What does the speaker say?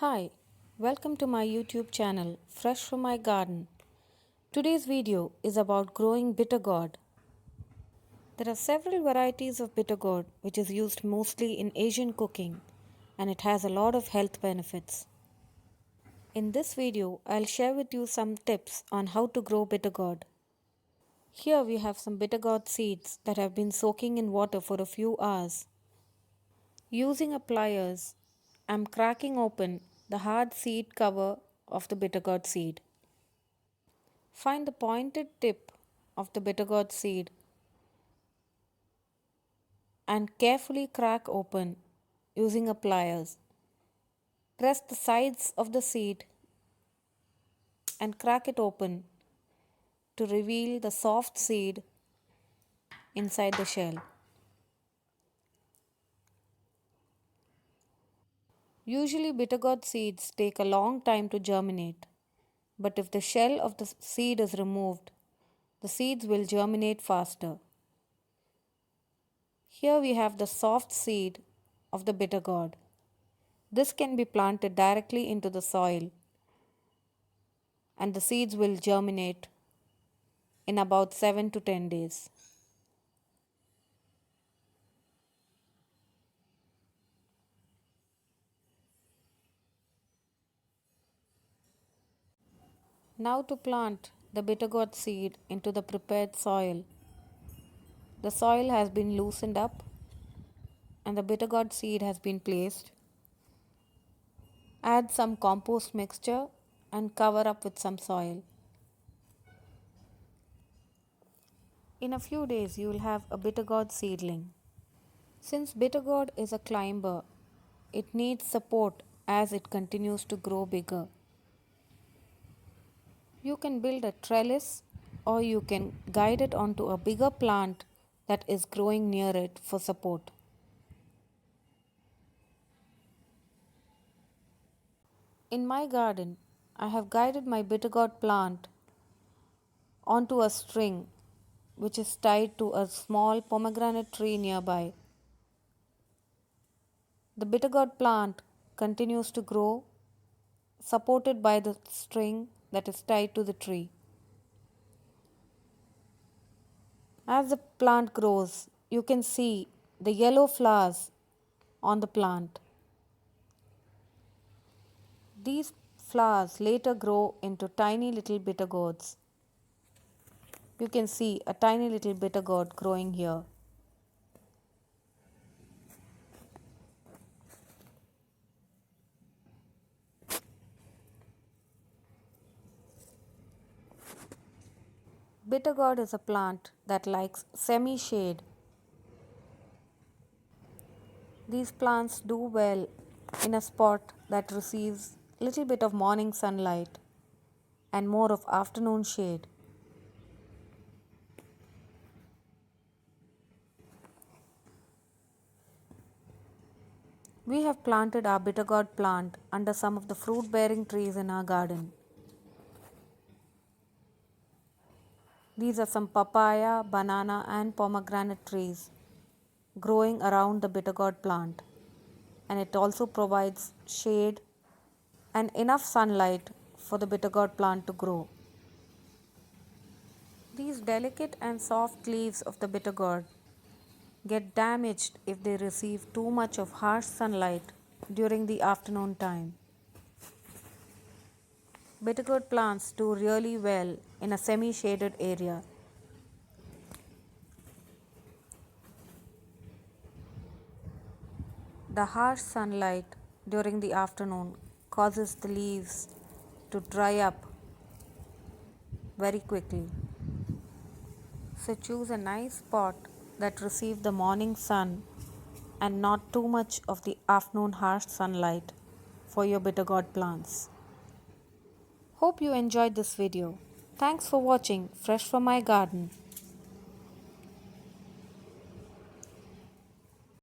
Hi, welcome to my YouTube channel Fresh from my garden. Today's video is about growing bitter gourd. There are several varieties of bitter gourd which is used mostly in Asian cooking and it has a lot of health benefits. In this video, I'll share with you some tips on how to grow bitter gourd. Here we have some bitter gourd seeds that have been soaking in water for a few hours. Using a pliers, I'm cracking open the hard seed cover of the bitter gourd seed. Find the pointed tip of the bitter gourd seed and carefully crack open using a pliers. Press the sides of the seed and crack it open to reveal the soft seed inside the shell. Usually bitter gourd seeds take a long time to germinate, but if the shell of the seed is removed, the seeds will germinate faster. Here we have the soft seed of the bitter gourd. This can be planted directly into the soil and the seeds will germinate in about 7 to 10 days. Now to plant the bitter gourd seed into the prepared soil. The soil has been loosened up and the bitter gourd seed has been placed. Add some compost mixture and cover up with some soil. In a few days you will have a bitter gourd seedling. Since bitter gourd is a climber, it needs support as it continues to grow bigger. You can build a trellis or you can guide it onto a bigger plant that is growing near it for support. In my garden, I have guided my bitter gourd plant onto a string which is tied to a small pomegranate tree nearby. The bitter gourd plant continues to grow, supported by the string that is tied to the tree. As the plant grows, you can see the yellow flowers on the plant. These flowers later grow into tiny little bitter gourds. You can see a tiny little bitter gourd growing here. Bitter gourd is a plant that likes semi-shade. These plants do well in a spot that receives little bit of morning sunlight and more of afternoon shade. We have planted our bitter gourd plant under some of the fruit-bearing trees in our garden. These are some papaya, banana and pomegranate trees growing around the bitter gourd plant, and it also provides shade and enough sunlight for the bitter gourd plant to grow. These delicate and soft leaves of the bitter gourd get damaged if they receive too much of harsh sunlight during the afternoon time. Bitter gourd plants do really well in a semi-shaded area. The harsh sunlight during the afternoon causes the leaves to dry up very quickly. So choose a nice spot that receives the morning sun and not too much of the afternoon harsh sunlight for your bitter gourd plants. Hope you enjoyed this video. Thanks for watching Fresh from my garden.